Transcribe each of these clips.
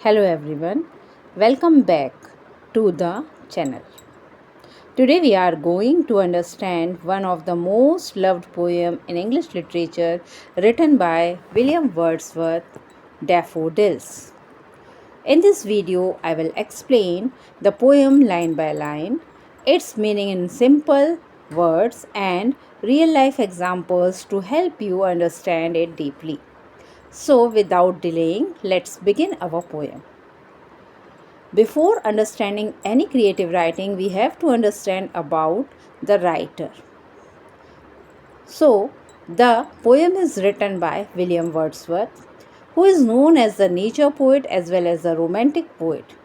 Hello everyone, welcome back to the channel. Today we are going to understand one of the most loved poem in English literature written by William Wordsworth, Daffodils. In this video I will explain the poem line by line, its meaning in simple words and real life examples to help you understand it deeply. So without delaying, let's begin our poem. Before understanding any creative writing, we have to understand about the writer. So, the poem is written by William Wordsworth, who is known as the nature poet as well as the romantic poet,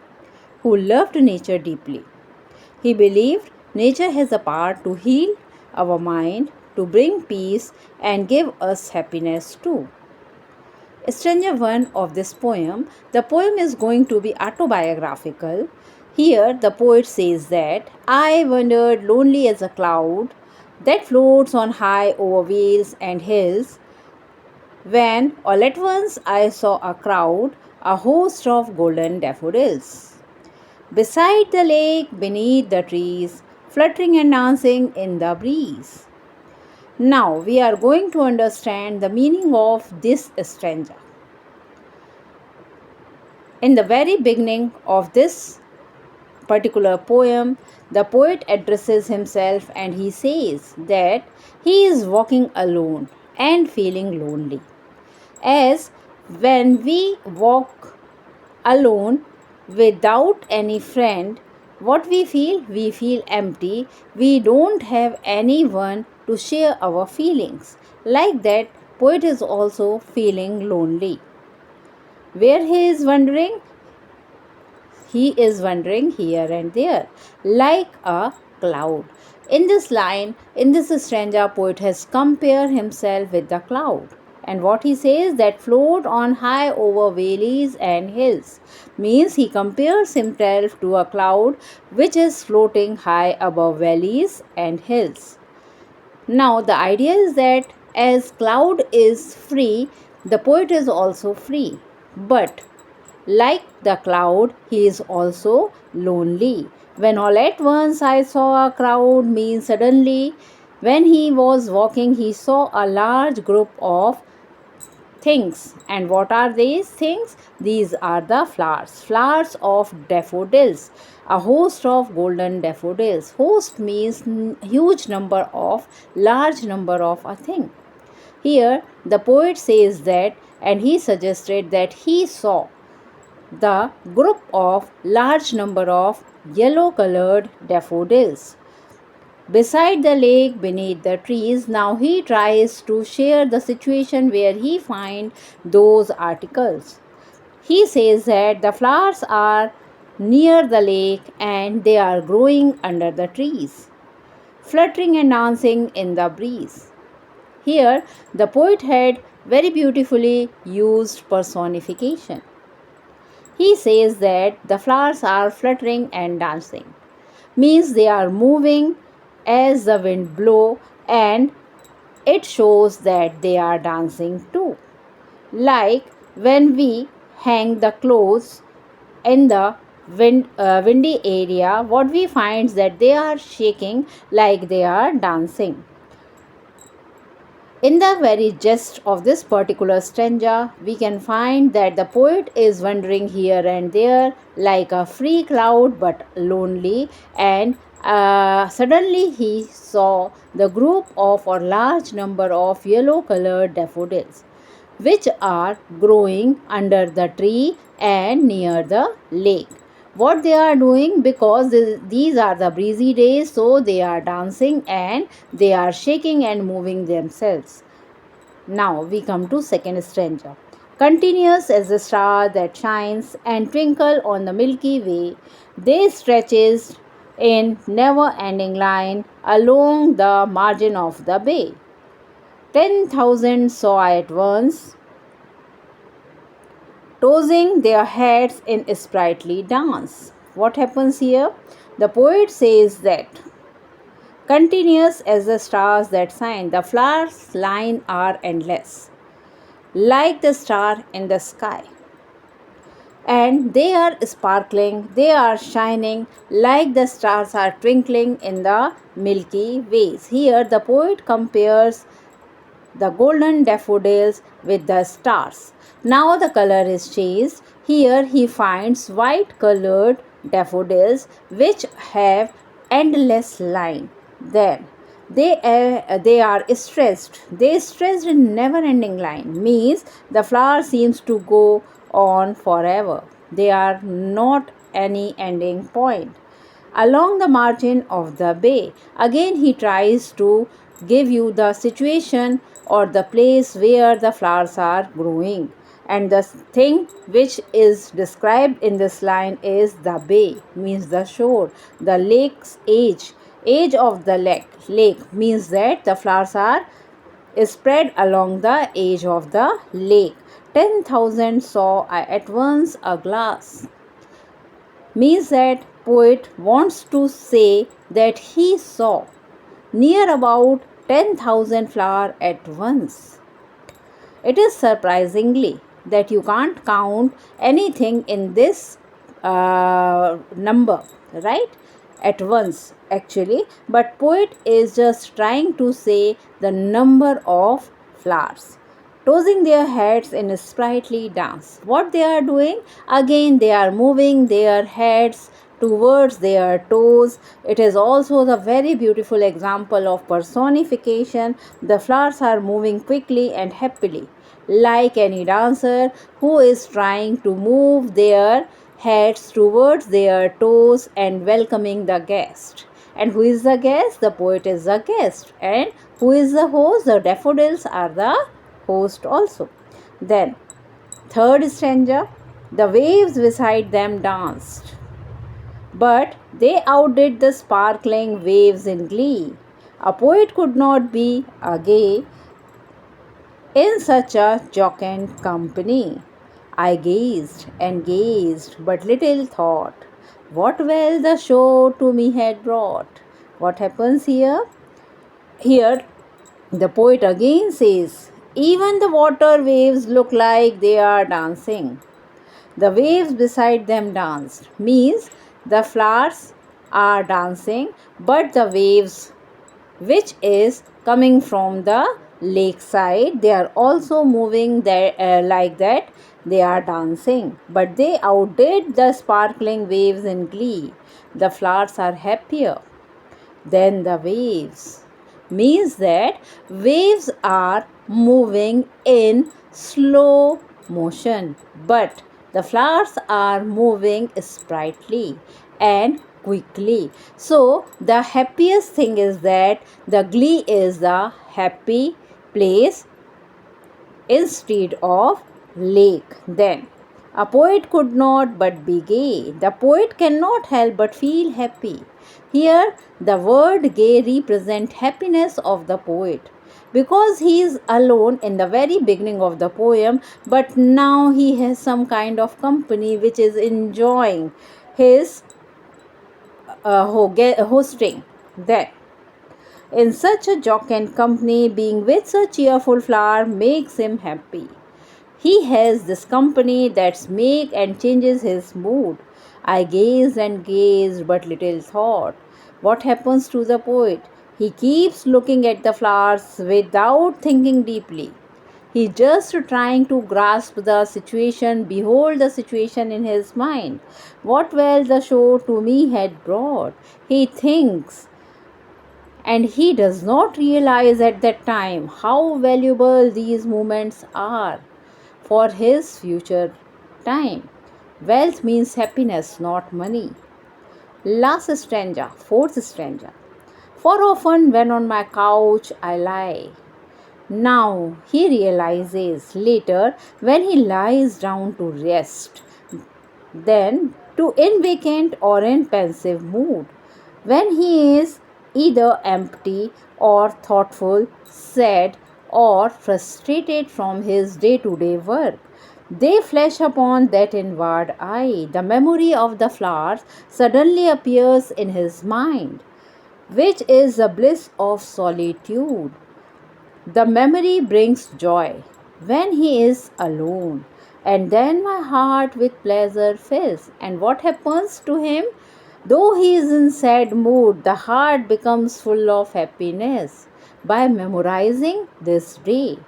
who loved nature deeply. He believed nature has a power to heal our mind, to bring peace, and give us happiness too. Stanza 1 of this poem, the poem is going to be autobiographical. Here, the poet says that I wandered lonely as a cloud that floats on high over vales and hills, when all at once I saw a crowd, a host of golden daffodils. Beside the lake, beneath the trees, fluttering and dancing in the breeze. Now we are going to understand the meaning of this stanza. In the very beginning of this particular poem, the poet addresses himself and he says that he is walking alone and feeling lonely. As when we walk alone without any friend, what we feel? We feel empty. We don't have anyone to share our feelings. Like that, poet is also feeling lonely. Where he is wandering? He is wandering here and there, like a cloud. In this stanza, poet has compared himself with the cloud. And what he says that float on high over valleys and hills means he compares himself to a cloud which is floating high above valleys and hills. Now the idea is that as cloud is free, the poet is also free. But like the cloud, he is also lonely. When all at once I saw a crowd means suddenly when he was walking he saw a large group of things. And what are these things? These are the flowers of daffodils, a host of golden daffodils. Host means huge number of, large number of a thing. Here the poet says that, and he suggested that he saw the group of large number of yellow colored daffodils beside the lake beneath the trees. Now he tries to share the situation where he find those articles. He says that the flowers are near the lake and they are growing under the trees, fluttering and dancing in the breeze. Here the poet had very beautifully used personification. He says that the flowers are fluttering and dancing, means they are moving as the wind blow, and it shows that they are dancing too. Like when we hang the clothes in the windy area, what we find is that they are shaking like they are dancing. In the very gist of this particular stanza, we can find that the poet is wandering here and there like a free cloud but lonely, and suddenly he saw the group of or large number of yellow colored daffodils which are growing under the tree and near the lake. What they are doing, because these are the breezy days, so they are dancing and they are shaking and moving themselves. Now we come to second stanza. Continuous as the star that shines and twinkle on the Milky Way, they stretches in never-ending line along the margin of the bay. 10,000 saw at once, tossing their heads in sprightly dance. What happens here? The poet says that continuous as the stars that shine, the flowers' line are endless, like the star in the sky. and they are sparkling, they are shining like the stars are twinkling in the Milky Ways. Here, the poet compares the golden daffodils with the stars. Now the color is changed. Here he finds white colored daffodils which have endless line. Then they are stressed. They stressed in never ending line means the flower seems to go on forever. They are not any ending point along the margin of the bay. Again, he tries to give you the situation or the place where the flowers are growing. And the thing which is described in this line is the bay, means the shore, the lake's edge. Edge of the lake means that the flowers are spread along the edge of the lake. 10,000 saw at once a glass means that poet wants to say that he saw near about 10,000 flowers at once. It is surprisingly that you can't count anything in this number, right? At once, actually, but poet is just trying to say the number of flowers tossing their heads in a sprightly dance. What they are doing? Again, they are moving their heads towards their toes. It is also the very beautiful example of personification. The flowers are moving quickly and happily, like any dancer who is trying to move their heads towards their toes and welcoming the guest. And who is the guest? The poet is the guest. And who is the host? The daffodils are the host also. Then, third stanza, the waves beside them danced, but they outdid the sparkling waves in glee. A poet could not be a gay in such a jocund company. I gazed and gazed, but little thought what well the show to me had brought. What happens here? Here, the poet again says, even the water waves look like they are dancing. The waves beside them danced, means the flowers are dancing, but the waves which is coming from the lakeside, they are also moving there like that. They are dancing, but they outdid the sparkling waves in glee. The flowers are happier than the waves, means that waves are moving in slow motion, but the flowers are moving sprightly and quickly. So the happiest thing is that the glee is the happy place instead of lake. Then a poet could not but be gay. The poet cannot help but feel happy. Here the word gay represents happiness of the poet, because he is alone in the very beginning of the poem, but now he has some kind of company which is enjoying his hosting. That in such a jocund company, being with such cheerful flower makes him happy. He has this company that's make and changes his mood. I gazed and gazed, but little thought. What happens to the poet? He keeps looking at the flowers without thinking deeply. He just trying to grasp the situation, behold the situation in his mind. What well the show to me had brought. He thinks, and he does not realize at that time how valuable these moments are for his future time. Wealth means happiness, not money. Last stanza, fourth stanza. For often when on my couch I lie. Now he realizes later when he lies down to rest, then to in vacant or in pensive mood, when he is either empty or thoughtful, sad or frustrated from his day-to-day work. They flash upon that inward eye. The memory of the flowers suddenly appears in his mind, which is the bliss of solitude. The memory brings joy when he is alone, and then my heart with pleasure fills. And what happens to him? Though he is in sad mood, the heart becomes full of happiness by memorizing this day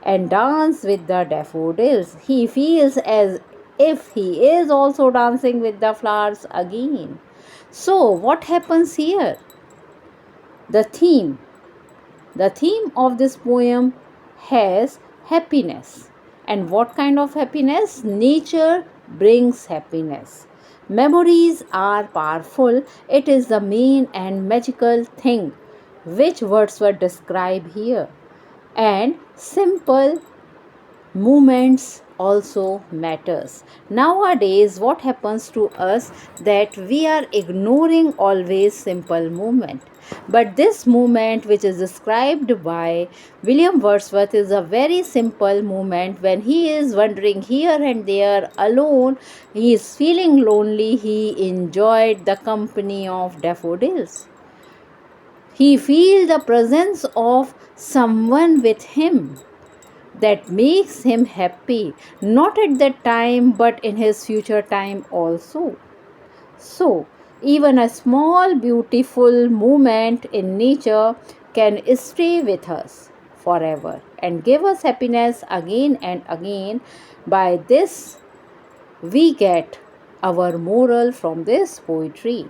and dance with the daffodils. He feels as if he is also dancing with the flowers again. So, what happens here? The theme. The theme of this poem has happiness. And what kind of happiness? Nature brings happiness. Memories are powerful. It is the main and magical thing which Wordsworth describe here. And simple movements also matters. Nowadays what happens to us that we are ignoring always simple movement, but this movement which is described by William Wordsworth is a very simple movement. When he is wandering here and there alone, he is feeling lonely, he enjoyed the company of daffodils. He feels the presence of someone with him that makes him happy, not at that time but in his future time also. So, even a small beautiful movement in nature can stay with us forever and give us happiness again and again. By this, we get our moral from this poetry.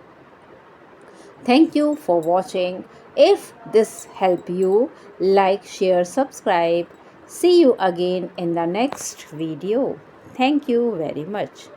Thank you for watching. If this helped you, like, share, subscribe. See you again in the next video. Thank you very much.